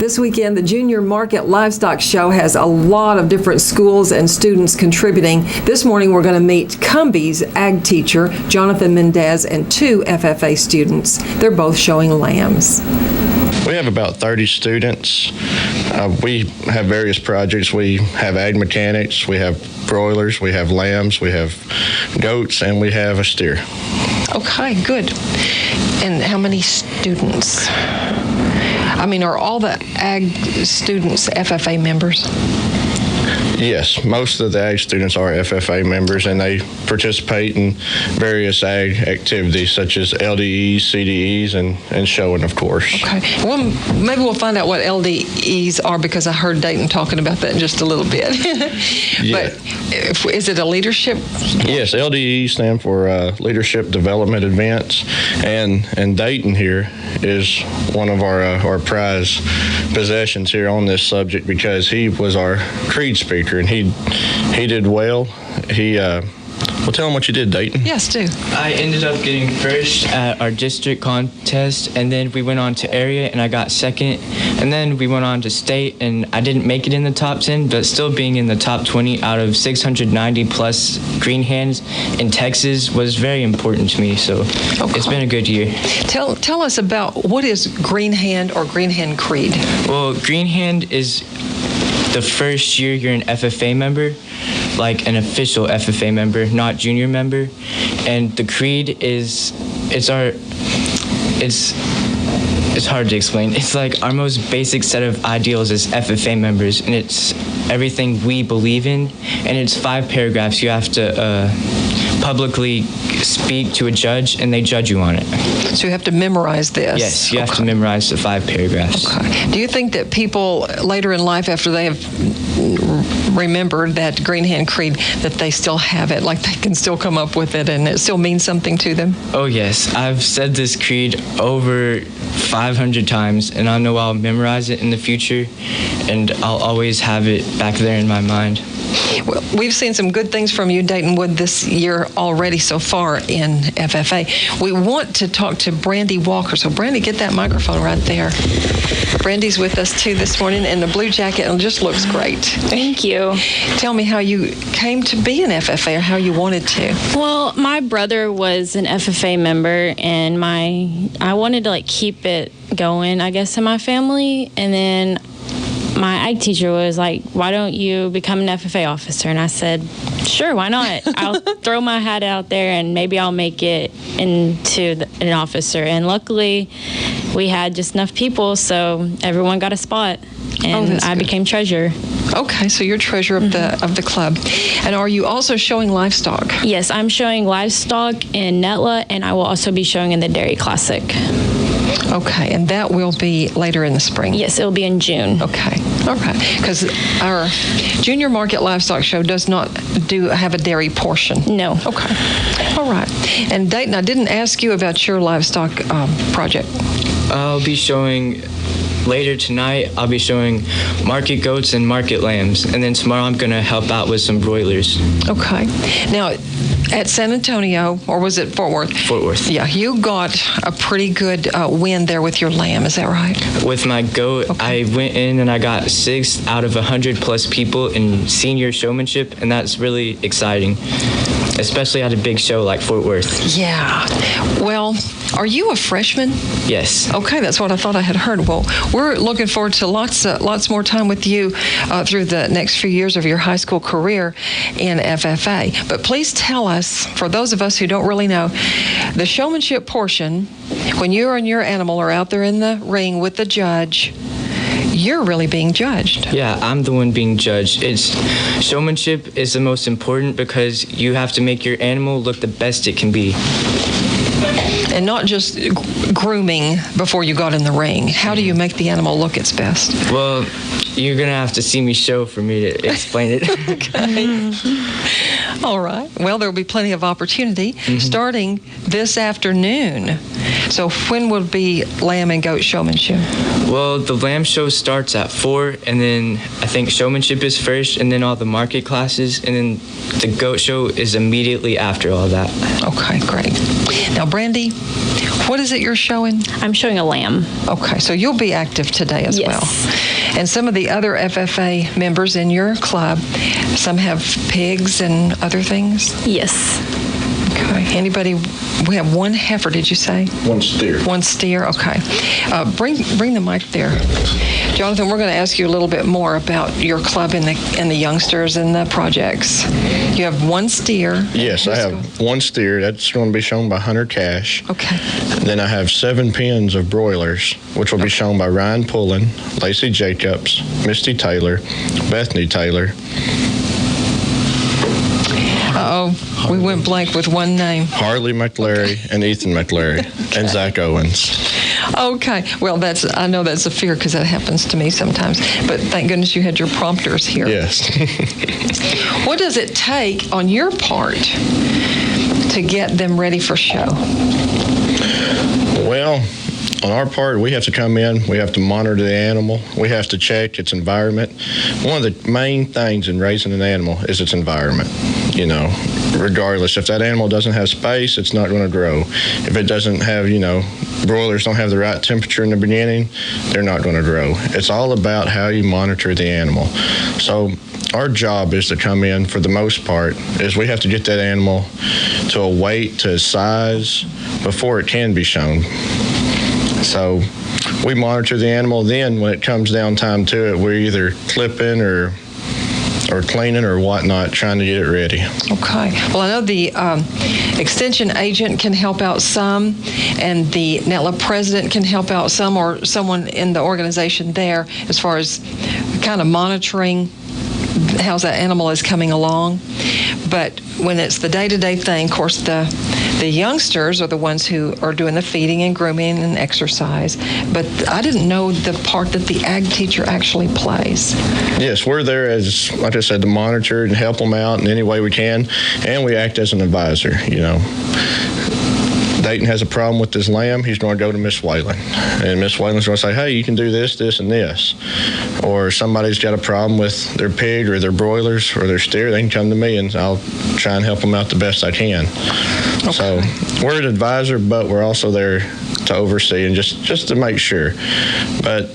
This weekend, the Junior Market Livestock Show has a lot of different schools and students contributing. This morning, we're going to meet Cumby's ag teacher, Jonathan Mendez, and 2 FFA students. They're both showing lambs. We have about 30 students. We have various projects. We have ag mechanics, we have broilers, we have lambs, we have goats, and we have a steer. Okay, good. And how many students? I mean, are all the ag students FFA members? Yes, most of the ag students are FFA members, and they participate in various ag activities such as LDEs, CDEs, and showing, of course. Okay. Well, maybe we'll find out what LDEs are, because I heard Dayton talking about that in just a little bit. Yeah. But is it a leadership? Yes, LDEs stand for Leadership Development Events, and Dayton here is one of our prize possessions here on this subject, because he was our creed speaker, and he did well. Well, tell him what you did, Dayton. Yes, do. I ended up getting first at our district contest, and then we went on to area, and I got second. And then we went on to state, and I didn't make it in the top 10, but still being in the top 20 out of 690 plus green hands in Texas was very important to me. So It's been a good year. Tell us about what is Green Hand or Green Hand Creed. Well, Green Hand is the first year you're an FFA member, like an official FFA member, not junior member. And the creed is, it's hard to explain. It's like our most basic set of ideals as FFA members, and it's everything we believe in, and it's 5 paragraphs. You have to publicly speak to a judge, and they judge you on it. So you have to memorize this? Yes, you have to memorize the 5 paragraphs. Okay. Do you think that people later in life, after they have remembered that Green Hand Creed, that they still have it, like they can still come up with it and it still means something to them? Oh yes, I've said this creed over 500 times, and I know I'll memorize it in the future, and I'll always have it back there in my mind. Well, we've seen some good things from you, Dayton Wood, this year already so far in FFA. We want to talk to Brandy Walker. So, Brandy, get that microphone right there. Brandy's with us, too, this morning in the blue jacket, and just looks great. Thank you. Tell me how you came to be an FFA, or how you wanted to. Well, my brother was an FFA member, and I wanted to, keep it going, I guess, in my family. And then my ag teacher was like, why don't you become an FFA officer? And I said, sure, why not? I'll throw my hat out there, and maybe I'll make it into an officer. And luckily, we had just enough people, so everyone got a spot, and I became treasurer. Okay, so you're treasurer of the club. And are you also showing livestock? Yes, I'm showing livestock in enola, and I will also be showing in the Dairy Classic. Okay, and that will be later in the spring? Yes, it will be in June. Okay, all right. Because our Junior Market Livestock Show does not have a dairy portion. No. Okay, all right. And Dayton, I didn't ask you about your livestock project. I'll be showing later tonight. I'll be showing market goats and market lambs, and then tomorrow I'm going to help out with some broilers. Okay. Now, at San Antonio, or was it Fort Worth? Fort Worth. Yeah, you got a pretty good win there with your lamb, is that right? With my goat, I went in and I got 6 out of 100 plus people in senior showmanship, and that's really exciting, especially at a big show like Fort Worth. Yeah. Well, are you a freshman? Yes. Okay, that's what I thought I had heard. Well, we're looking forward to lots more time with you through the next few years of your high school career in FFA. But please tell us, for those of us who don't really know, the showmanship portion, when you and your animal are out there in the ring with the judge, you're really being judged. Yeah, I'm the one being judged. Showmanship is the most important, because you have to make your animal look the best it can be. And not just grooming before you got in the ring. How do you make the animal look its best? Well, you're going to have to see me show for me to explain it. Okay. All right. Well, there will be plenty of opportunity starting this afternoon. So when will be lamb and goat showmanship? Well, the lamb show starts at 4, and then I think showmanship is first, and then all the market classes, and then the goat show is immediately after all that. Okay, great. Now, Brandy, what is it you're showing? I'm showing a lamb. Okay, so you'll be active today as Yes. well. And some of the other FFA members in your club, some have pigs and other things? Yes. Okay. Anybody? We have one heifer, did you say? One steer. One steer, okay. Bring the mic there. Jonathan, we're going to ask you a little bit more about your club and the youngsters and the projects. You have one steer. Yes, I have one steer. That's going to be shown by Hunter Cash. Okay. Then I have 7 pens of broilers, which will be shown by Ryan Pullen, Lacey Jacobs, Misty Taylor, Bethany Taylor. Uh-oh, we went blank with one name. Harley McLary and Ethan McLary and Zach Owens. Okay, well, I know that's a fear because that happens to me sometimes, but thank goodness you had your prompters here. Yes. What does it take on your part to get them ready for show? Well, on our part, we have to come in, we have to monitor the animal, we have to check its environment. One of the main things in raising an animal is its environment. You know, regardless, if that animal doesn't have space, it's not going to grow. If it doesn't have, broilers don't have the right temperature in the beginning, they're not going to grow. It's all about how you monitor the animal. So our job is to come in, for the most part, is we have to get that animal to a weight, to a size, before it can be shown. So we monitor the animal. Then when it comes down time to it, we're either clipping or cleaning or whatnot, trying to get it ready. Okay. Well, I know the extension agent can help out some, and the NETLA president can help out some, or someone in the organization there, as far as kind of monitoring how that animal is coming along. But when it's the day-to-day thing, of course, the youngsters are the ones who are doing the feeding and grooming and exercise. But I didn't know the part that the ag teacher actually plays. Yes, we're there as, like I said, to monitor and help them out in any way we can, and we act as an advisor, Dayton has a problem with this lamb, he's going to go to Miss Whalen. And Miss Whalen's going to say, hey, you can do this, this, and this. Or somebody's got a problem with their pig or their broilers or their steer, they can come to me and I'll try and help them out the best I can. Okay. So we're an advisor, but we're also there to oversee and just to make sure. But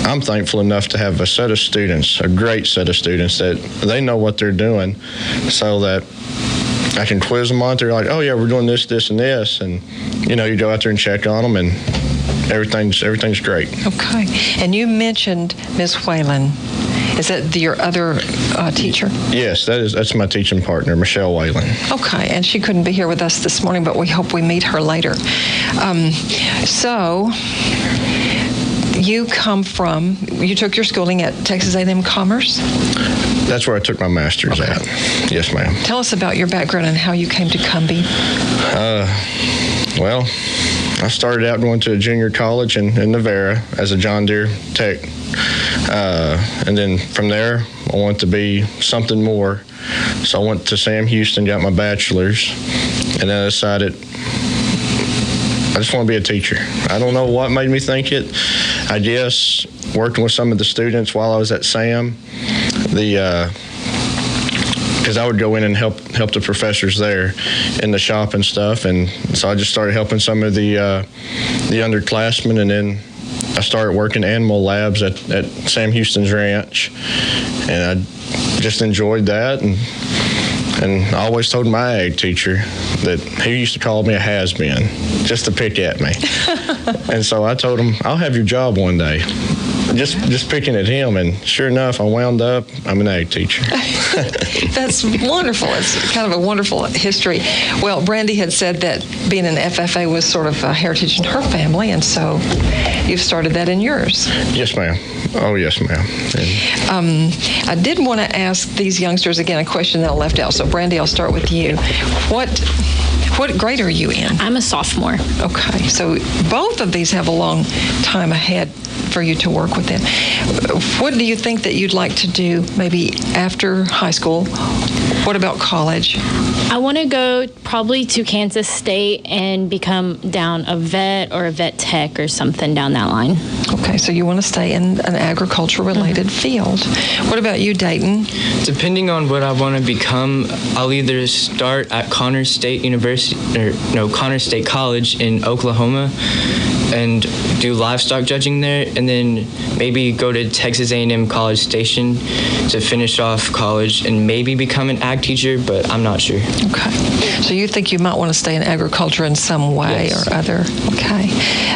I'm thankful enough to have a set of students, a great set of students, that they know what they're doing, so that I can quiz them on it. They're like, oh, yeah, we're doing this, this, and this. And, you go out there and check on them, and everything's great. Okay. And you mentioned Ms. Whalen. Is that your other teacher? Yes, that's my teaching partner, Michelle Whalen. Okay. And she couldn't be here with us this morning, but we hope we meet her later. So you took your schooling at Texas A&M Commerce? That's where I took my master's at. Yes, ma'am. Tell us about your background and how you came to Cumby. Well, I started out going to a junior college in Navarra as a John Deere tech. And then from there, I wanted to be something more. So I went to Sam Houston, got my bachelor's, and then I decided I just want to be a teacher. I don't know what made me think it. I guess working with some of the students while I was at Sam, because I would go in and help the professors there in the shop and stuff, and so I just started helping some of the underclassmen, and then I started working animal labs at Sam Houston's ranch, and I just enjoyed that, and I always told my ag teacher that he used to call me a has-been just to pick at me. And so I told him, I'll have your job one day. Just picking at him, and sure enough, I wound up, I'm an ag teacher. That's wonderful. It's kind of a wonderful history. Well, Brandy had said that being an FFA was sort of a heritage in her family, and so you've started that in yours. Yes, ma'am. Oh, yes, ma'am. I did want to ask these youngsters, again, a question that I left out. So, Brandy, I'll start with you. What grade are you in? I'm a sophomore. Okay, so both of these have a long time ahead for you to work with them. What do you think that you'd like to do maybe after high school? What about college? I want to go probably to Kansas State and become down a vet or a vet tech or something down that line. Okay, so you want to stay in an agriculture-related field. What about you, Dayton? Depending on what I want to become, I'll either start at Connors State College in Oklahoma and do livestock judging there, and then maybe go to Texas A&M College Station to finish off college and maybe become an ag teacher, but I'm not sure. Okay. So you think you might want to stay in agriculture in some way Yes. or other? Okay.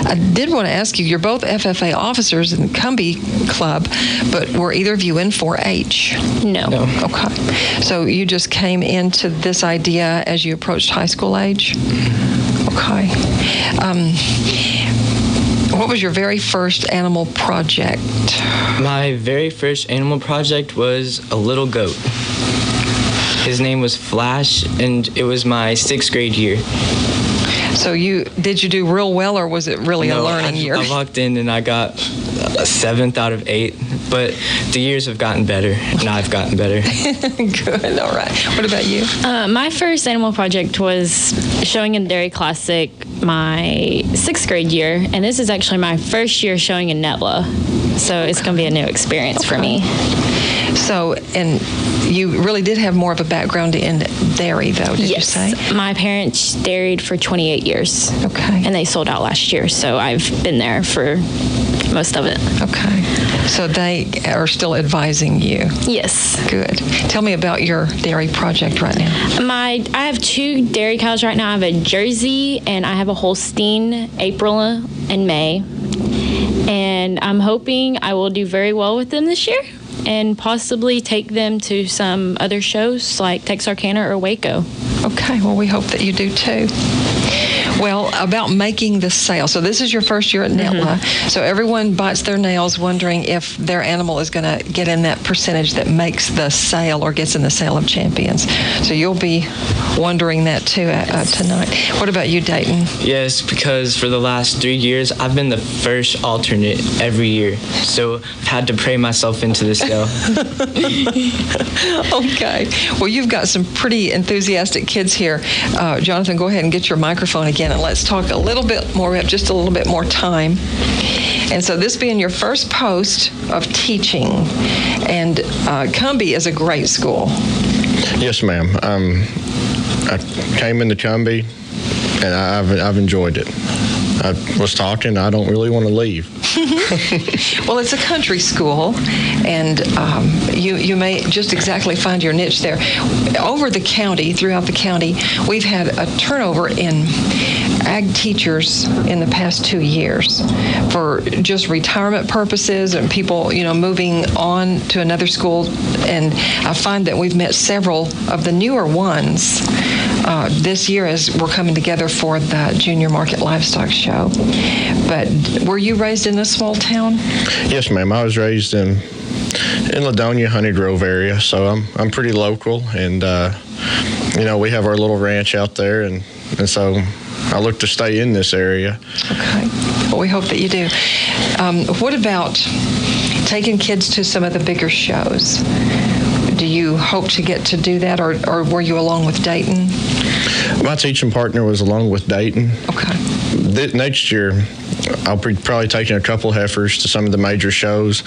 I did want to ask you, you're both FFA officers in the Cumby Club, but were either of you in 4-H? No. Okay. So you just came into this idea as you approached high school age? Okay. What was your very first animal project? My very first animal project was a little goat. His name was Flash, and it was my 6th grade year. So did you do real well, or was it really a learning year? I walked in and I got a 7th out of 8, but the years have gotten better, and I've gotten better. Good. All right. What about you? My first animal project was showing in Dairy Classic my 6th grade year, and this is actually my first year showing in Nebula. So it's going to be a new experience for me. So, and you really did have more of a background in dairy, though, did you say? My parents dairied for 28 years. Okay. And they sold out last year, so I've been there for most of it. Okay. So they are still advising you. Yes. Good. Tell me about your dairy project right now. I have 2 dairy cows right now. I have a Jersey and I have a Holstein, April and May. And I'm hoping I will do very well with them this year and possibly take them to some other shows like Texarkana or Waco. Okay. Well, we hope that you do too. Well, about making the sale. So this is your first year at Nebula. So everyone bites their nails wondering if their animal is going to get in that percentage that makes the sale or gets in the sale of champions. So you'll be wondering that too tonight. What about you, Dayton? Yes, because for the last 3 years, I've been the first alternate every year. So I've had to pray myself into the sale. Okay. Well, you've got some pretty enthusiastic kids here. Jonathan, go ahead and get your microphone again, and let's talk a little bit more. We have just a little bit more time. And so this being your first post of teaching, and Cumby is a great school. Yes, ma'am. I came into Cumby, and I've enjoyed it. I was talking, I don't really want to leave. Well, it's a country school, and you may just exactly find your niche there. Over the county, throughout the county, we've had a turnover in ag teachers in the past 2 years for just retirement purposes and people, moving on to another school. And I find that we've met several of the newer ones this year as we're coming together for the Junior Market Livestock Show. But were you raised in a small town? Yes, ma'am. I was raised in Ladonia, Honey Grove area, so I'm pretty local, and we have our little ranch out there, and so I look to stay in this area. Okay. Well, we hope that you do. What about taking kids to some of the bigger shows? Do you hope to get to do that, or were you along with Dayton? My teaching partner was along with Dayton. Okay. Next year, I'll be probably taking a couple heifers to some of the major shows,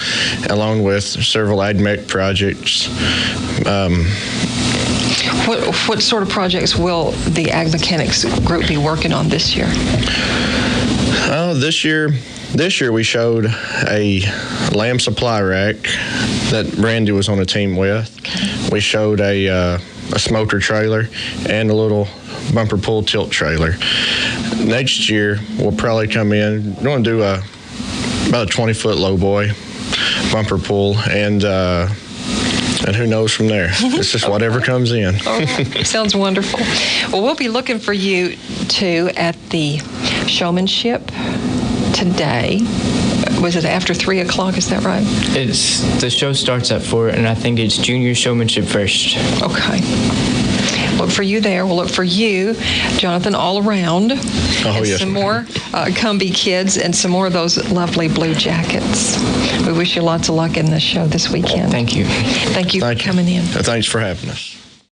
along with several AgMech projects. What sort of projects will the Ag Mechanics group be working on this year? This year we showed a lamb supply rack that Randy was on a team with. We showed a smoker trailer and a little bumper pull tilt trailer. Next year we'll probably come in. We're going to do about a 20-foot low boy bumper pull, and who knows from there. It's just whatever comes in. All right. Sounds wonderful. Well, we'll be looking for you too at the showmanship today. Was it after 3 o'clock? Is that right? The show starts at 4, and I think it's junior showmanship first. Okay. Look for you there. We'll look for you, Jonathan, all around. And yes, some more Cumby kids and some more of those lovely blue jackets. We wish you lots of luck in the show this weekend. Thank you. Thank you for coming in. Thanks for having us.